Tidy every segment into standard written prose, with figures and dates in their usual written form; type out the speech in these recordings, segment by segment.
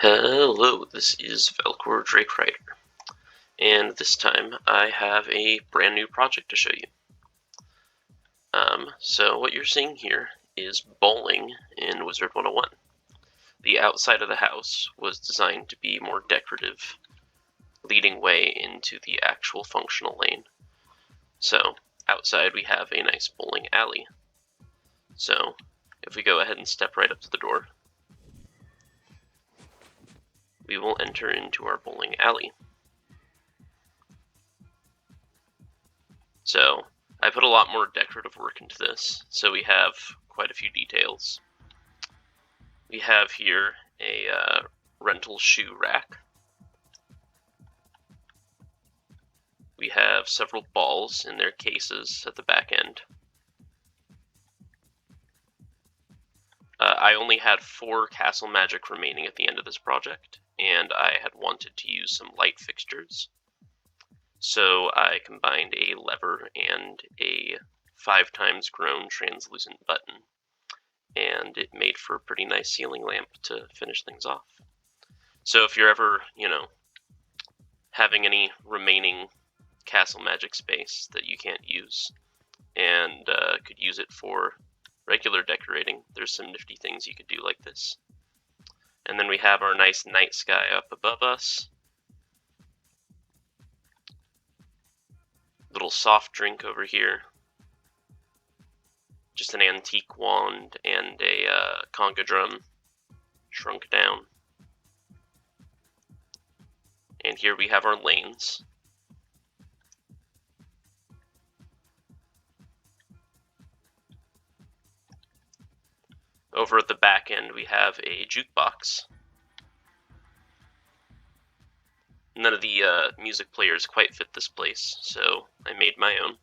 Hello, this is Valkoor Drakerider, and this time I have a brand new project to show you. So what you're seeing here is bowling in Wizard101. The outside of the house was designed to be more decorative, leading way into the actual functional lane. So outside we have a nice bowling alley. So if we go ahead and step right up to the door, we will enter into our bowling alley. So I put a lot more decorative work into this, so we have quite a few details. We have here a rental shoe rack. We have several balls in their cases at the back end. I only had 4 castle magic remaining at the end of this project, and I had wanted to use some light fixtures. So I combined a lever and a 5 times grown translucent button, and it made for a pretty nice ceiling lamp to finish things off. So if you're ever, having any remaining castle magic space that you can't use and could use it for regular decorating, there's some nifty things you could do like this. And then we have our nice night sky up above us. Little soft drink over here. Just an antique wand and a conga drum shrunk down. And here we have our lanes. Over at the back end we have a jukebox. None of the music players quite fit this place, so I made my own.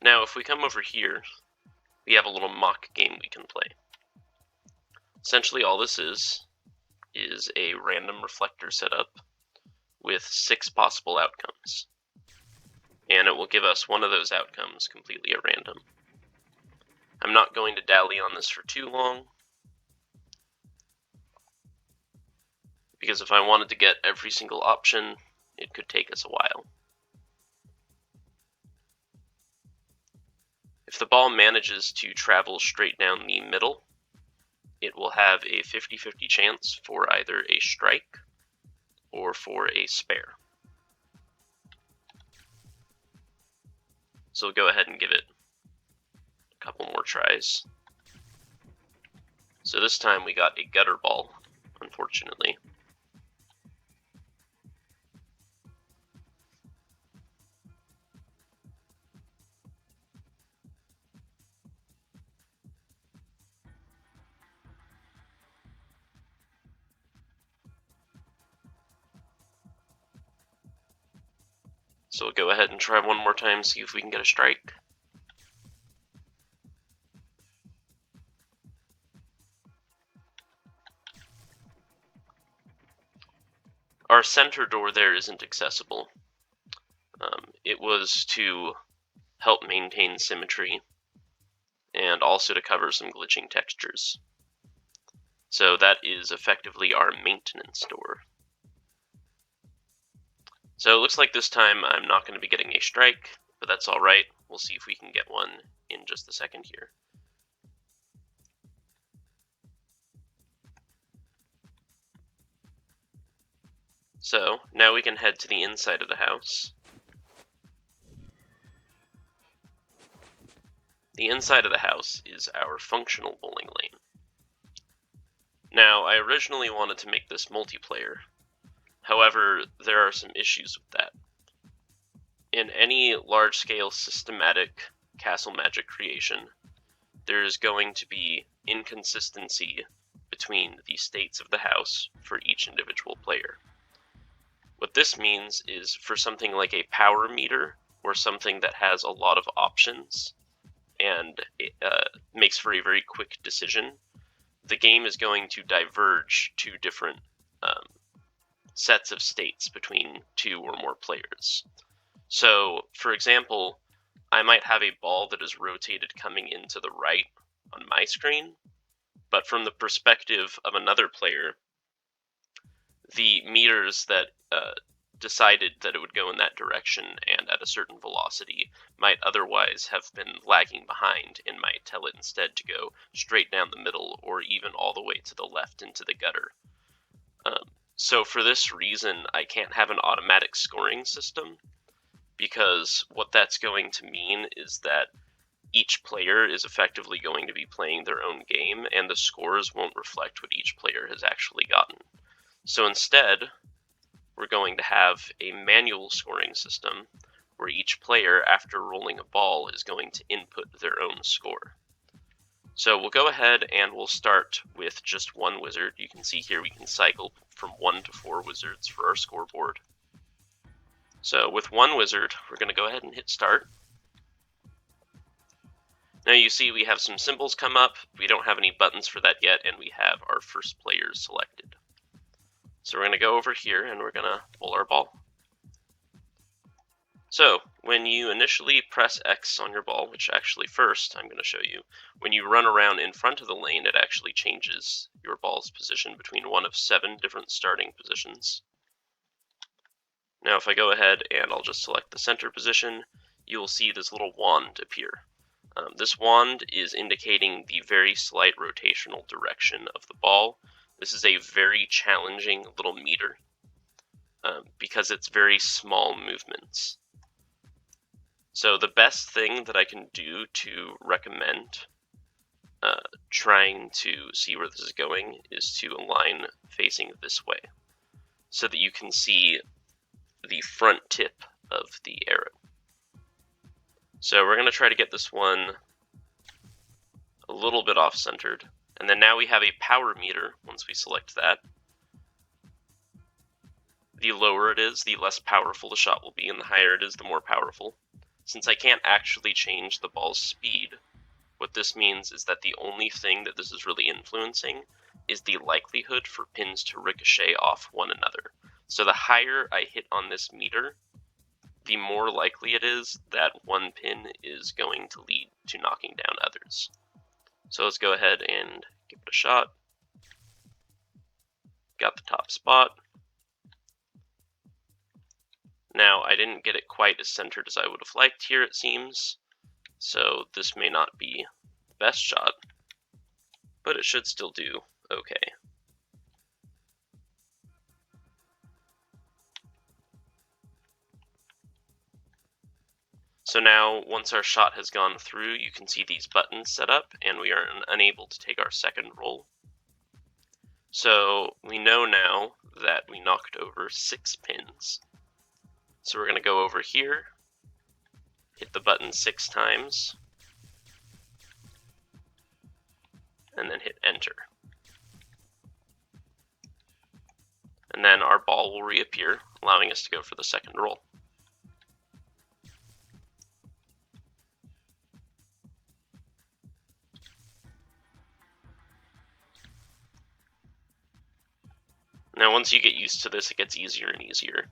Now if we come over here, we have a little mock game we can play. Essentially all this is a random reflector setup with 6 possible outcomes. And it will give us one of those outcomes completely at random. I'm not going to dally on this for too long, because if I wanted to get every single option, it could take us a while. If the ball manages to travel straight down the middle, it will have a 50-50 chance for either a strike or for a spare. So we'll go ahead and give it a couple more tries. So this time we got a gutter ball, unfortunately. So we'll go ahead and try one more time, see if we can get a strike. Our center door there isn't accessible. It was to help maintain symmetry and also to cover some glitching textures. So that is effectively our maintenance door. So it looks like this time I'm not going to be getting a strike, but that's alright. We'll see if we can get one in just a second here. So now we can head to the inside of the house. The inside of the house is our functional bowling lane. Now, I originally wanted to make this multiplayer. However, there are some issues with that. In any large-scale systematic castle magic creation, there is going to be inconsistency between the states of the house for each individual player. What this means is for something like a power meter or something that has a lot of options and it makes for a very quick decision, the game is going to diverge to different sets of states between 2 or more players. So, for example, I might have a ball that is rotated coming into the right on my screen, but from the perspective of another player, the meters that decided that it would go in that direction and at a certain velocity might otherwise have been lagging behind and might tell it instead to go straight down the middle or even all the way to the left into the gutter. So for this reason, I can't have an automatic scoring system, because what that's going to mean is that each player is effectively going to be playing their own game, and the scores won't reflect what each player has actually gotten. So instead, we're going to have a manual scoring system where each player, after rolling a ball, is going to input their own score. So we'll go ahead and we'll start with just one wizard. You can see here we can cycle from 1 to 4 wizards for our scoreboard. So with one wizard, we're going to go ahead and hit start. Now you see we have some symbols come up. We don't have any buttons for that yet, and we have our first players selected. So we're going to go over here and we're going to pull our ball. So when you initially press X on your ball, which actually first I'm going to show you, when you run around in front of the lane, it actually changes your ball's position between one of 7 different starting positions. Now if I go ahead and I'll just select the center position, you will see this little wand appear. This wand is indicating the very slight rotational direction of the ball. This is a very challenging little meter because it's very small movements. So the best thing that I can do to recommend trying to see where this is going is to align facing this way so that you can see the front tip of the arrow. So we're going to try to get this one a little bit off-centered. And then now we have a power meter once we select that. The lower it is, the less powerful the shot will be, and the higher it is, the more powerful. Since I can't actually change the ball's speed, what this means is that the only thing that this is really influencing is the likelihood for pins to ricochet off one another. So the higher I hit on this meter, the more likely it is that one pin is going to lead to knocking down others. So let's go ahead and give it a shot. Got the top spot. Now, I didn't get it quite as centered as I would have liked here, it seems, so this may not be the best shot, but it should still do okay. So now, once our shot has gone through, you can see these buttons set up, and we are unable to take our second roll. So we know now that we knocked over 6 pins. So we're going to go over here, hit the button 6 times, and then hit enter. And then our ball will reappear, allowing us to go for the second roll. Now once you get used to this, it gets easier and easier.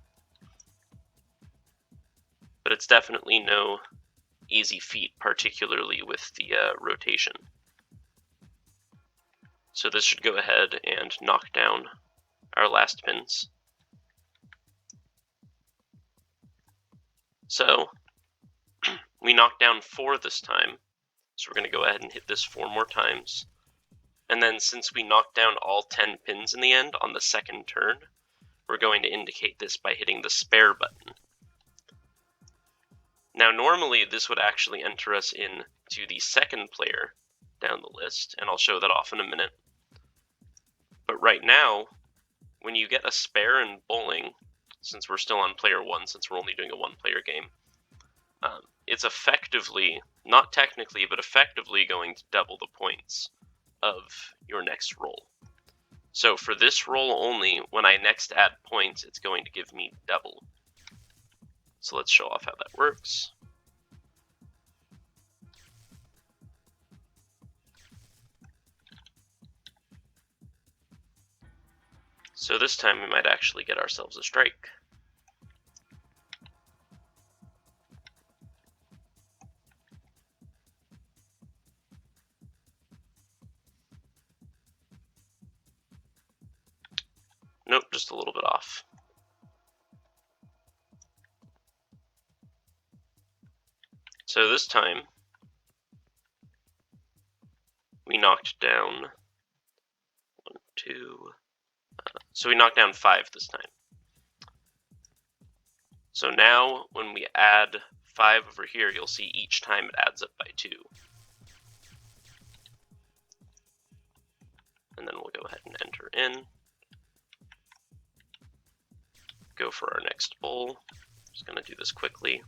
But it's definitely no easy feat, particularly with the rotation. So this should go ahead and knock down our last pins. So we knocked down 4 this time, so we're going to go ahead and hit this 4 more times. And then since we knocked down all 10 pins in the end on the second turn, we're going to indicate this by hitting the spare button. Now normally this would actually enter us into the second player down the list, and I'll show that off in a minute. But right now, when you get a spare in bowling, since we're still on player 1, since we're only doing a 1-player game, it's effectively, not technically, but effectively going to double the points of your next roll. So for this roll only, when I next add points, it's going to give me double. So let's show off how that works. So this time we might actually get ourselves a strike. just a little bit off. So this time, we knocked down 1, 2, so we knocked down 5 this time. So now, when we add 5 over here, you'll see each time it adds up by 2. And then we'll go ahead and enter in. Go for our next bowl. Just going to do this quickly.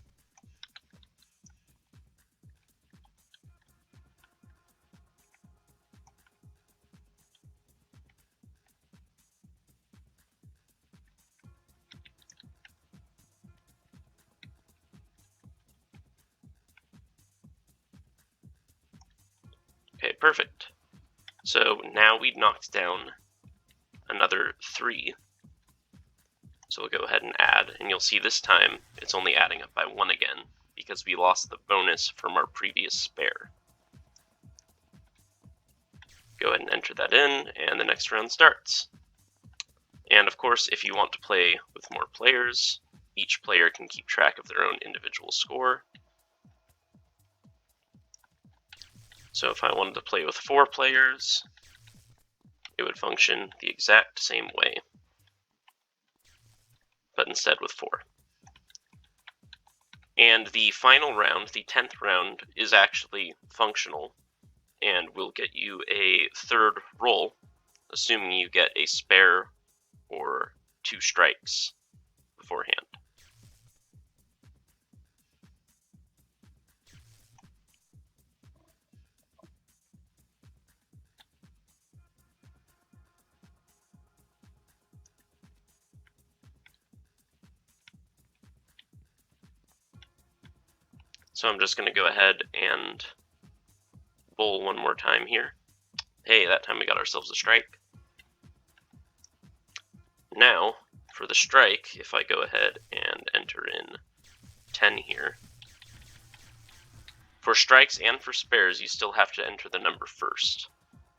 Okay, perfect. So now we knocked down another 3. So we'll go ahead and add, and you'll see this time it's only adding up by 1 again, because we lost the bonus from our previous spare. Go ahead and enter that in, and the next round starts. And of course, if you want to play with more players, each player can keep track of their own individual score. So if I wanted to play with 4 players, it would function the exact same way, but instead with 4. And the final round, the 10th round, is actually functional and will get you a 3rd roll, assuming you get a spare or 2 strikes beforehand. So I'm just going to go ahead and bowl one more time here. Hey, that time we got ourselves a strike. Now, for the strike, if I go ahead and enter in 10 here, for strikes and for spares, you still have to enter the number first.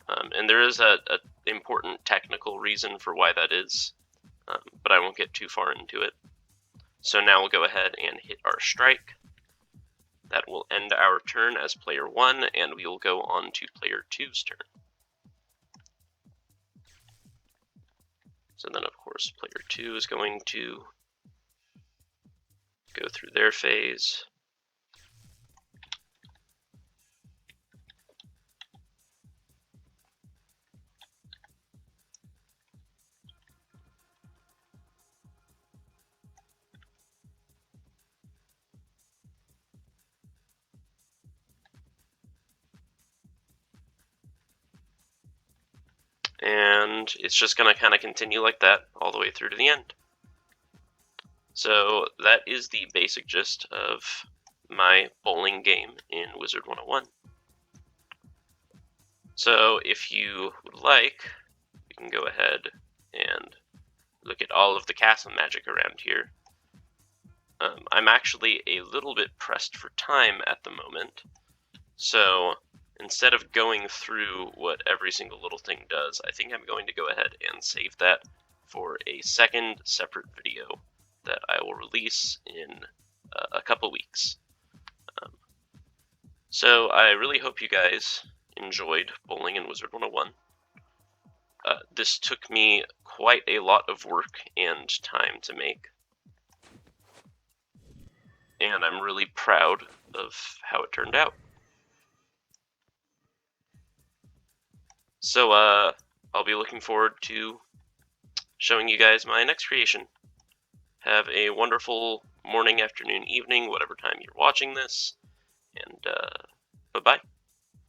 And there is an important technical reason for why that is, but I won't get too far into it. So now we'll go ahead and hit our strike. That will end our turn as player 1, and we will go on to player 2's turn. So then, of course, player 2 is going to go through their phase. And it's just going to kind of continue like that all the way through to the end. So that is the basic gist of my bowling game in Wizard101. So if you would like, you can go ahead and look at all of the castle magic around here. I'm actually a little bit pressed for time at the moment, so instead of going through what every single little thing does, I think I'm going to go ahead and save that for a second separate video that I will release in a couple weeks. So I really hope you guys enjoyed bowling in Wizard101. This took me quite a lot of work and time to make, and I'm really proud of how it turned out. So I'll be looking forward to showing you guys my next creation. Have a wonderful morning, afternoon, evening, whatever time you're watching this, and bye-bye.